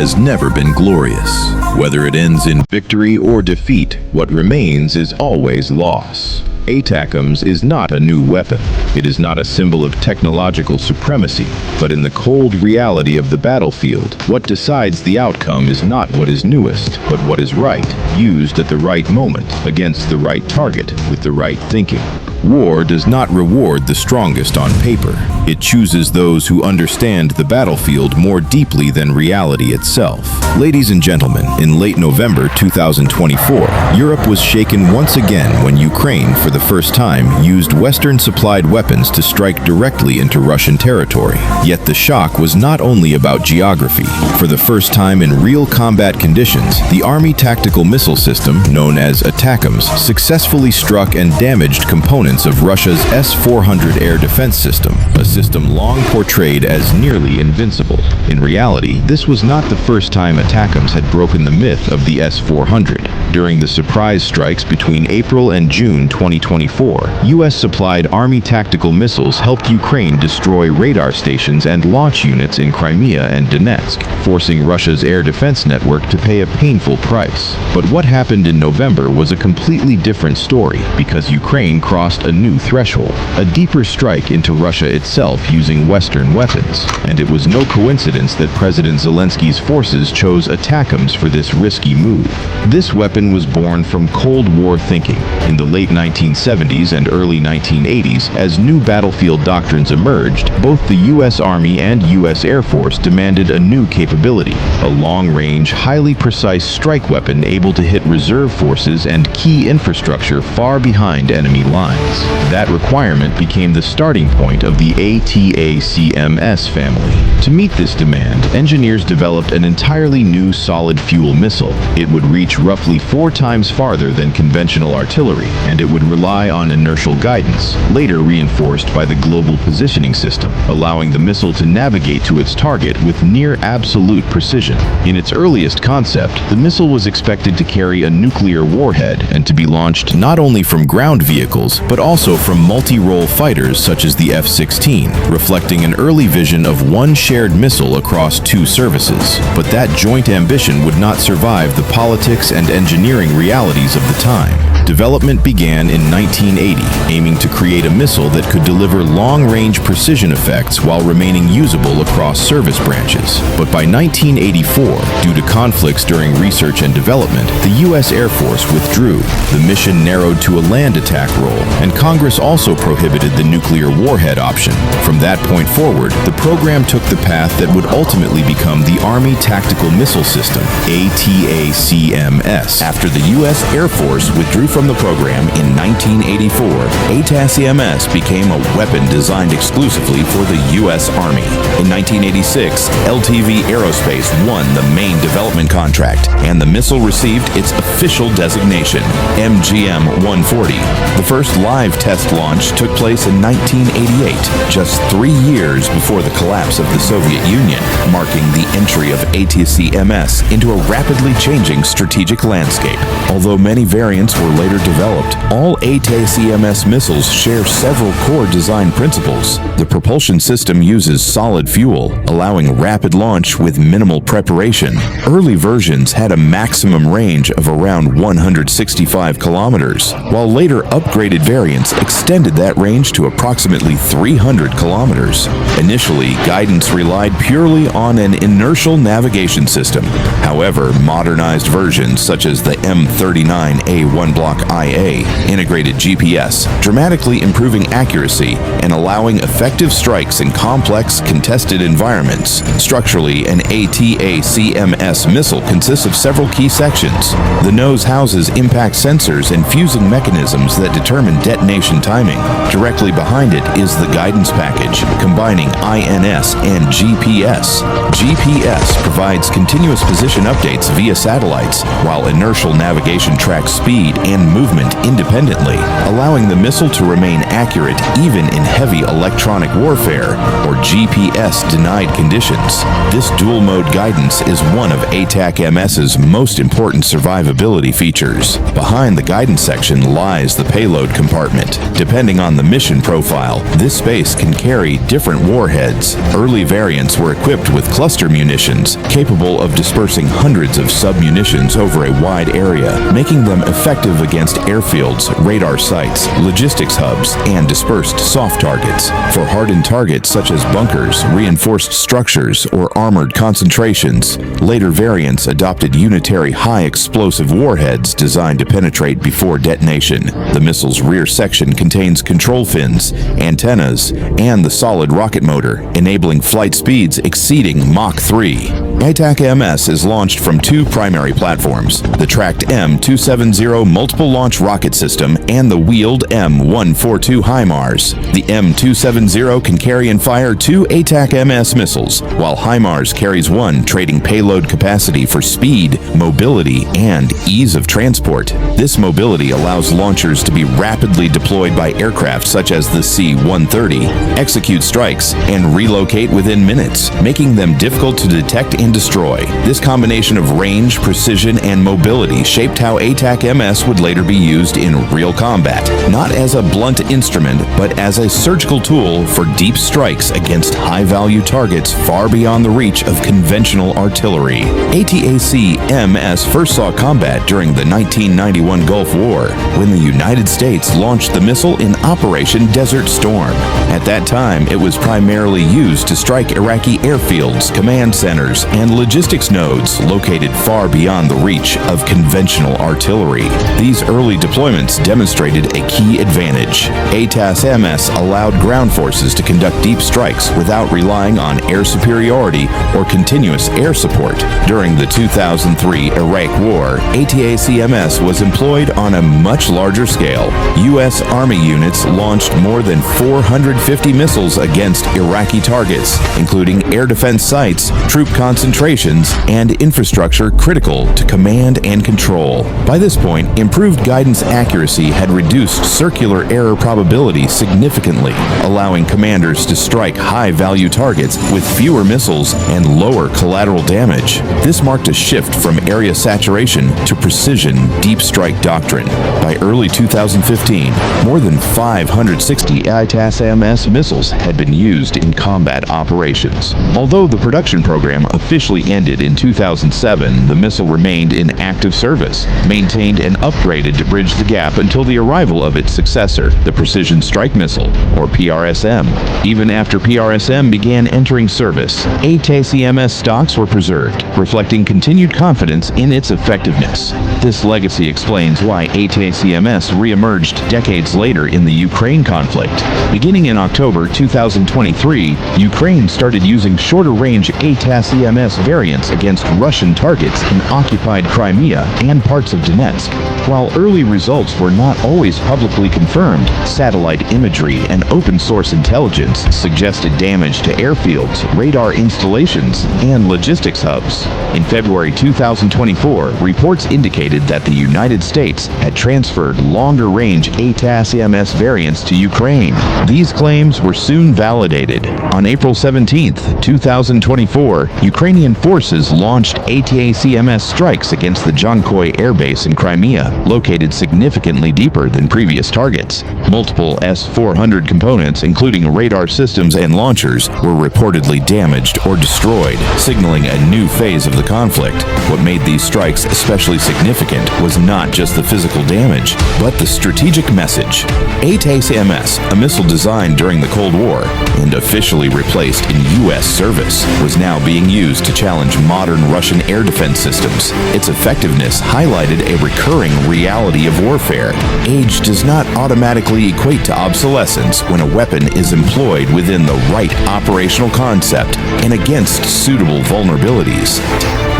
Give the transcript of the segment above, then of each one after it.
has never been glorious. Whether it ends in victory or defeat, what remains is always loss. ATACMS is not a new weapon. It is not a symbol of technological supremacy, but in the cold reality of the battlefield, what decides the outcome is not what is newest, but what is right, used at the right moment, against the right target, with the right thinking. War does not reward the strongest on paper. It chooses those who understand the battlefield more deeply than reality itself. Ladies and gentlemen, in late November 2024, Europe was shaken once again when Ukraine, for the first time, used Western-supplied weapons to strike directly into Russian territory. Yet the shock was not only about geography. For the first time in real combat conditions, the Army Tactical Missile System, known as ATACMS, successfully struck and damaged components of Russia's S-400 air defense system, a system long portrayed as nearly invincible. In reality, this was not the first time ATACMS had broken the myth of the S-400. During the surprise strikes between April and June 2024, U.S.-supplied Army tactical missiles helped Ukraine destroy radar stations and launch units in Crimea and Donetsk, forcing Russia's air defense network to pay a painful price. But what happened in November was a completely different story, because Ukraine crossed a new threshold, a deeper strike into Russia itself using Western weapons. And it was no coincidence that President Zelensky's forces chose ATACMS for this risky move. This weapon was born from Cold War thinking. In the late 1970s and early 1980s, as new battlefield doctrines emerged, both the U.S. Army and U.S. Air Force demanded a new capability, a long-range, highly precise strike weapon able to hit reserve forces and key infrastructure far behind enemy lines. That requirement became the starting point of the ATACMS family. To meet this demand, engineers developed an entirely new solid-fuel missile. It would reach roughly 4 times farther than conventional artillery, and it would rely on inertial guidance, later reinforced by the Global Positioning System, allowing the missile to navigate to its target with near-absolute precision. In its earliest concept, the missile was expected to carry a nuclear warhead and to be launched not only from ground vehicles, but also from multi-role fighters such as the F-16, reflecting an early vision of one shared missile across 2 services. But that joint ambition would not survive the politics and engineering realities of the time. Development began in 1980, aiming to create a missile that could deliver long-range precision effects while remaining usable across service branches. But by 1984, due to conflicts during research and development, the U.S. Air Force withdrew. The mission narrowed to a land attack role, and Congress also prohibited the nuclear warhead option. From that point forward, the program took the path that would ultimately become the Army Tactical Missile System, ATACMS. After the U.S. Air Force withdrew from the program in 1984, ATACMS became a weapon designed exclusively for the U.S. Army. In 1986, LTV Aerospace won the main development contract, and the missile received its official designation, MGM-140. The first live test launch took place in 1988, just 3 years before the collapse of the Soviet Union, marking the entry of ATACMS into a rapidly changing strategic landscape. Although many variants were later developed, all ATACMS missiles share several core design principles. The propulsion system uses solid fuel, allowing rapid launch with minimal preparation. Early versions had a maximum range of around 165 kilometers, while later upgraded variants extended that range to approximately 300 kilometers. Initially, guidance relied purely on an inertial navigation system. However, modernized versions such as the M39A1 Block IA integrated GPS, dramatically improving accuracy and allowing effective strikes in complex, contested environments. Structurally, an ATACMS missile consists of several key sections. The nose houses impact sensors and fusing mechanisms that determine detonation timing. Directly behind it is the guidance package, combining INS and GPS. GPS provides continuous position updates via satellites, while inertial navigation tracks speed and and movement independently, allowing the missile to remain accurate even in heavy electronic warfare or GPS-denied conditions. This dual-mode guidance is one of ATACMS's most important survivability features. Behind the guidance section lies the payload compartment. Depending on the mission profile, this space can carry different warheads. Early variants were equipped with cluster munitions, capable of dispersing hundreds of sub-munitions over a wide area, making them effective against airfields, radar sites, logistics hubs, and dispersed soft targets. For hardened targets such as bunkers, reinforced structures, or armored concentrations, later variants adopted unitary high-explosive warheads designed to penetrate before detonation. The missile's rear section contains control fins, antennas, and the solid rocket motor, enabling flight speeds exceeding Mach 3. ATACMS is launched from two primary platforms, the tracked M270 multiple launch rocket system and the wheeled M142 HIMARS. The M270 can carry and fire two ATACMS missiles, while HIMARS carries one, trading payload capacity for speed, mobility, and ease of transport. This mobility allows launchers to be rapidly deployed by aircraft such as the C-130, execute strikes, and relocate within minutes, making them difficult to detect and destroy. This combination of range, precision, and mobility shaped how ATACMS would later be used in real combat, not as a blunt instrument, but as a surgical tool for deep strikes against high-value targets far beyond the reach of conventional artillery. ATACMS first saw combat during the 1991 Gulf War, when the United States launched the missile in Operation Desert Storm. At that time, it was primarily used to strike Iraqi airfields, command centers, and logistics nodes located far beyond the reach of conventional artillery. These early deployments demonstrated a key advantage. ATACMS allowed ground forces to conduct deep strikes without relying on air superiority or continuous air support. During the 2003 Iraq War, ATACMS was employed on a much larger scale. U.S. Army units launched more than 450 missiles against Iraqi targets, including air defense sites, troop concentrations, and infrastructure critical to command and control. By this point, improved guidance accuracy had reduced circular error probability significantly, allowing commanders to strike high-value targets with fewer missiles and lower collateral damage. This marked a shift from area saturation to precision deep strike doctrine. By early 2015, more than 560 ATACMS missiles had been used in combat operations. Although the production program officially ended in 2007, the missile remained in active service, maintained and upgraded to bridge the gap until the arrival of its successor, the Precision Strike Missile, or PRSM. Even after PRSM began entering service, ATACMS stocks were preserved, reflecting continued confidence in its effectiveness. This legacy explains why ATACMS re-emerged decades later in the Ukraine conflict. Beginning in October 2023, Ukraine started using shorter-range ATACMS variants against Russian targets in occupied Crimea and parts of Donetsk. While early results were not always publicly confirmed, satellite imagery and open-source intelligence suggested damage to airfields, radar installations, and logistics hubs. In February 2024, reports indicated that the United States had transferred longer-range ATACMS variants to Ukraine. These claims were soon validated. On April 17, 2024, Ukrainian forces launched ATACMS strikes against the Jankoy Air Base in Crimea, located significantly deeper than previous targets. Multiple S-400 components, including radar systems and launchers, were reportedly damaged or destroyed, signaling a new phase of the conflict. What made these strikes especially significant was not just the physical damage, but the strategic message. ATACMS, a missile designed during the Cold War and officially replaced in U.S. service, was now being used to challenge modern Russian air defense systems. Its effectiveness highlighted a recurring reality of warfare. Age does not automatically equate to obsolescence when a weapon is employed within the right operational concept and against suitable vulnerabilities.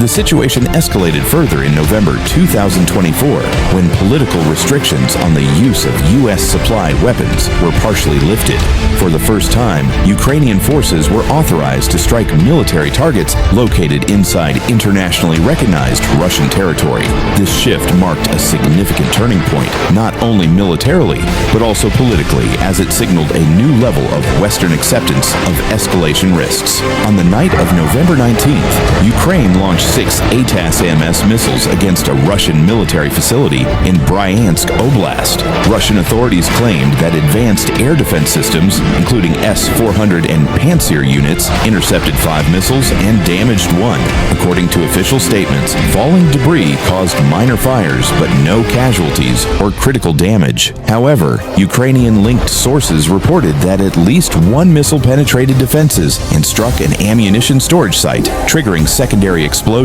The situation escalated further in November 2024 when political restrictions on the use of U.S.-supplied weapons were partially lifted. For the first time, Ukrainian forces were authorized to strike military targets located inside internationally recognized Russian territory. This shift marked a significant turning point, not only militarily, but also politically, as it signaled a new level of Western acceptance of escalation risks. On the night of November 19th, Ukraine launched 6 ATACMS missiles against a Russian military facility in Bryansk Oblast. Russian authorities claimed that advanced air defense systems, including S-400 and Pantsir units, intercepted 5 missiles and damaged 1. According to official statements, falling debris caused minor fires but no casualties or critical damage. However, Ukrainian-linked sources reported that at least 1 missile penetrated defenses and struck an ammunition storage site, triggering secondary explosions.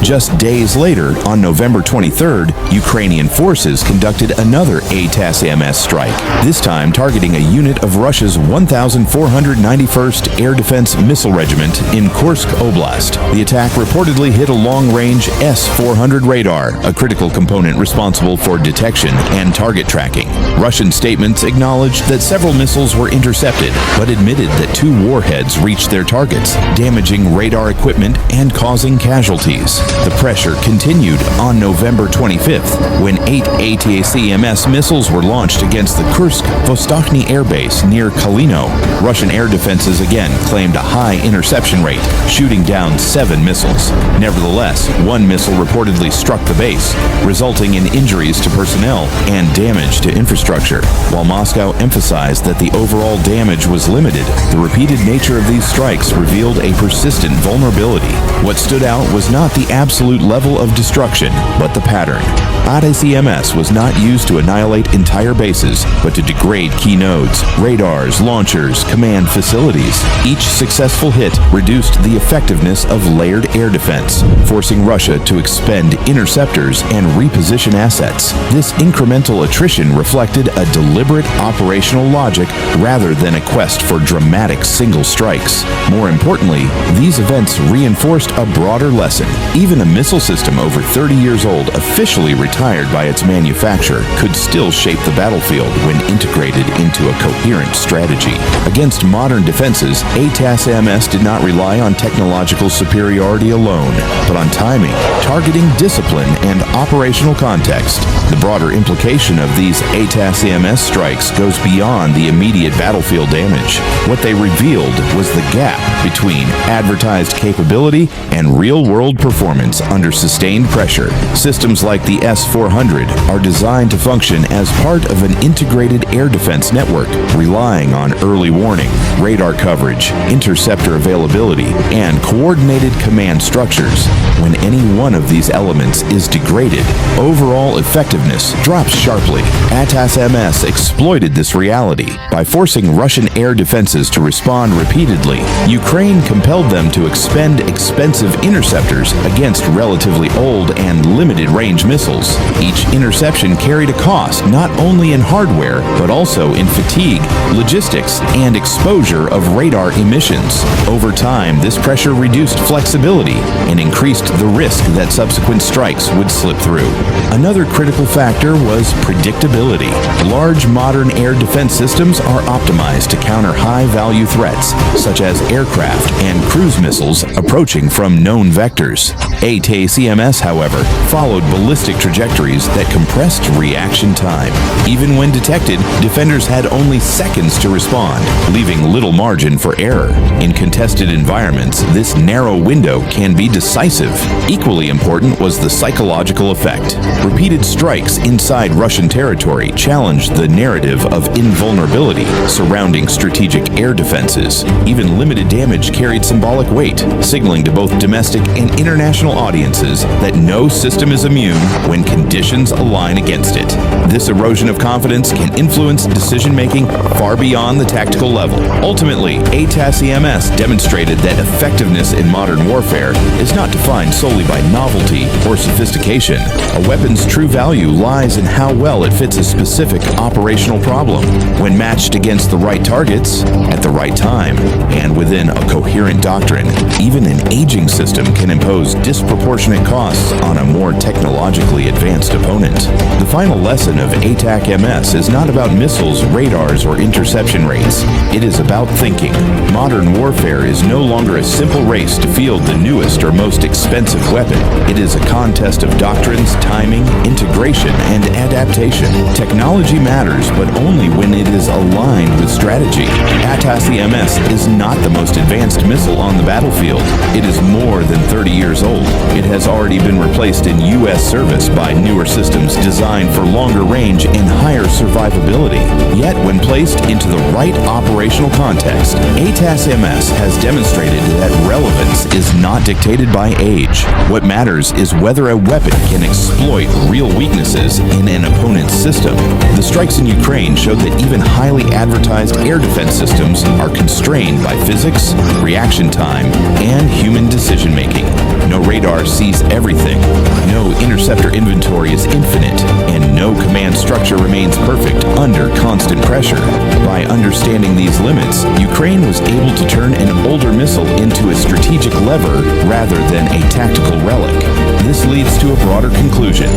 Just days later, on November 23rd, Ukrainian forces conducted another ATACMS strike, this time targeting a unit of Russia's 1,491st Air Defense Missile Regiment in Kursk Oblast. The attack reportedly hit a long-range S-400 radar, a critical component responsible for detection and target tracking. Russian statements acknowledged that several missiles were intercepted, but admitted that 2 warheads reached their targets, damaging radar equipment and causing casualties. The pressure continued on November 25th, when 8 ATACMS missiles were launched against the Kursk Vostochny Air Base near Kalino. Russian air defenses again claimed a high interception rate, shooting down 7 missiles. Nevertheless, 1 missile reportedly struck the base, resulting in injuries to personnel and damage to infrastructure. While Moscow emphasized that the overall damage was limited, the repeated nature of these strikes revealed a persistent vulnerability. What stood out was not the absolute level of destruction, but the pattern. ATACMS was not used to annihilate entire bases, but to degrade key nodes, radars, launchers, command facilities. Each successful hit reduced the effectiveness of layered air defense, forcing Russia to expend interceptors and reposition assets. This incremental attrition reflected a deliberate operational logic rather than a quest for dramatic single strikes. More importantly, these events reinforced a broader lesson. Even a missile system over 30 years old, officially retired by its manufacturer, could still shape the battlefield when integrated into a coherent strategy. Against modern defenses, ATACMS did not rely on technological superiority alone, but on timing, targeting discipline, and operational context. The broader implication of these ATACMS strikes goes beyond the immediate battlefield damage. What they revealed was the gap between advertised capability and real-world performance under sustained pressure. Systems like the S-400 are designed to function as part of an integrated air defense network, relying on early warning, radar coverage, interceptor availability, and coordinated command structures. When any one of these elements is degraded, overall effectiveness drops sharply. ATACMS exploited this reality. By forcing Russian air defenses to respond repeatedly, Ukraine compelled them to expend expensive interceptors against relatively old and limited-range missiles. Each interception carried a cost not only in hardware, but also in fatigue, logistics, and exposure of radar emissions. Over time, this pressure reduced flexibility and increased the risk that subsequent strikes would slip through. Another critical factor was predictability. Large modern air defense systems are optimized to counter high-value threats, such as aircraft and cruise missiles approaching from known vectors. ATACMS, however, followed ballistic trajectories that compressed reaction time. Even when detected, defenders had only seconds to respond, leaving little margin for error. In contested environments, this narrow window can be decisive. Equally important was the psychological effect. Repeated strikes inside Russian territory challenged the narrative of invulnerability surrounding strategic air defenses. Even limited damage carried symbolic weight, signaling to both domestic and international audiences that no system is immune when conditions align against it. This erosion of confidence can influence decision-making far beyond the tactical level. Ultimately, ATACMS demonstrated that effectiveness in modern warfare is not defined solely by novelty or sophistication. A weapon's true value lies in how well it fits a specific operational problem. When matched against the right targets, at the right time, and within a coherent doctrine, even an aging system can can impose disproportionate costs on a more technologically advanced opponent. The final lesson of ATACMS is not about missiles, radars, or interception rates. It is about thinking. Modern warfare is no longer a simple race to field the newest or most expensive weapon. It is a contest of doctrines, timing, integration, and adaptation. Technology matters, but only when it is aligned with strategy. ATACMS is not the most advanced missile on the battlefield. It is more than 30 years old. It has already been replaced in U.S. service by newer systems designed for longer range and higher survivability. Yet, when placed into the right operational context, ATACMS has demonstrated that relevance is not dictated by age. What matters is whether a weapon can exploit real weaknesses in an opponent's system. The strikes in Ukraine showed that even highly advertised air defense systems are constrained by physics, reaction time, and human decision-making. No radar sees everything, no interceptor inventory is infinite, and no command structure remains perfect under constant pressure. By understanding these limits, Ukraine was able to turn an older missile into a strategic lever rather than a tactical relic. This leads to a broader conclusion.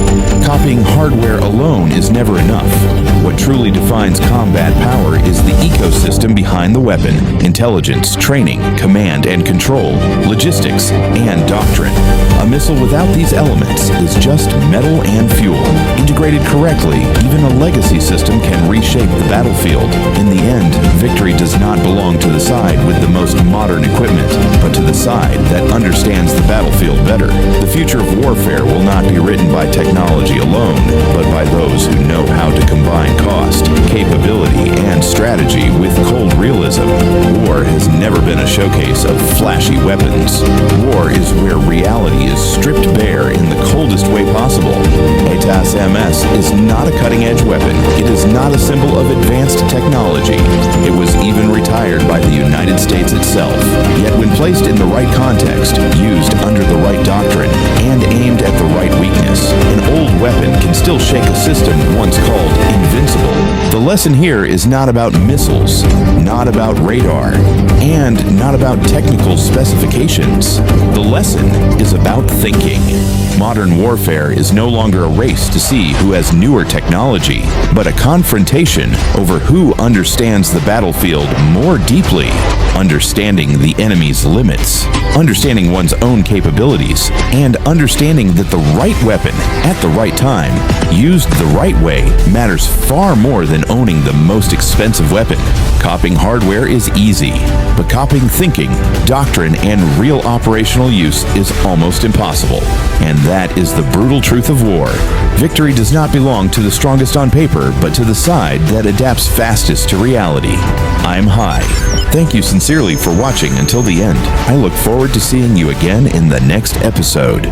Copying hardware alone is never enough. What truly defines combat power is the ecosystem behind the weapon: intelligence, training, command and control, logistics, and doctrine. A missile without these elements is just metal and fuel. Integrated correctly, even a legacy system can reshape the battlefield. In the end, victory does not belong to the side with the most modern equipment, but to the side that understands the battlefield better. The future of warfare will not be written by technology alone, but by those who know how to combine cost, capability, and strategy with cold realism. War has never been a showcase of flashy weapons. War is where reality is stripped bare in the coldest way possible. ATACMS is not a cutting-edge weapon. It is not a symbol of advanced technology. It was even retired by the United States itself. Yet when placed in the right context, used under the right doctrine, and aimed at the right weakness, an old weapon can still shake a system once called Invincible. The lesson here is not about missiles, not about radar, and not about technical specifications. The lesson is about thinking. Modern warfare is no longer a race to see who has newer technology, but a confrontation over who understands the battlefield more deeply. Understanding the enemy's limits, understanding one's own capabilities, and understanding that the right weapon at the right time, used the right way, matters far more than owning the most expensive weapon. Copying hardware is easy, but copying thinking, doctrine, and real operational use is almost impossible. And that is the brutal truth of war. Victory does not belong to the strongest on paper, but to the side that adapts fastest to reality. I'm High. Thank you sincerely for watching until the end. I look forward to seeing you again in the next episode.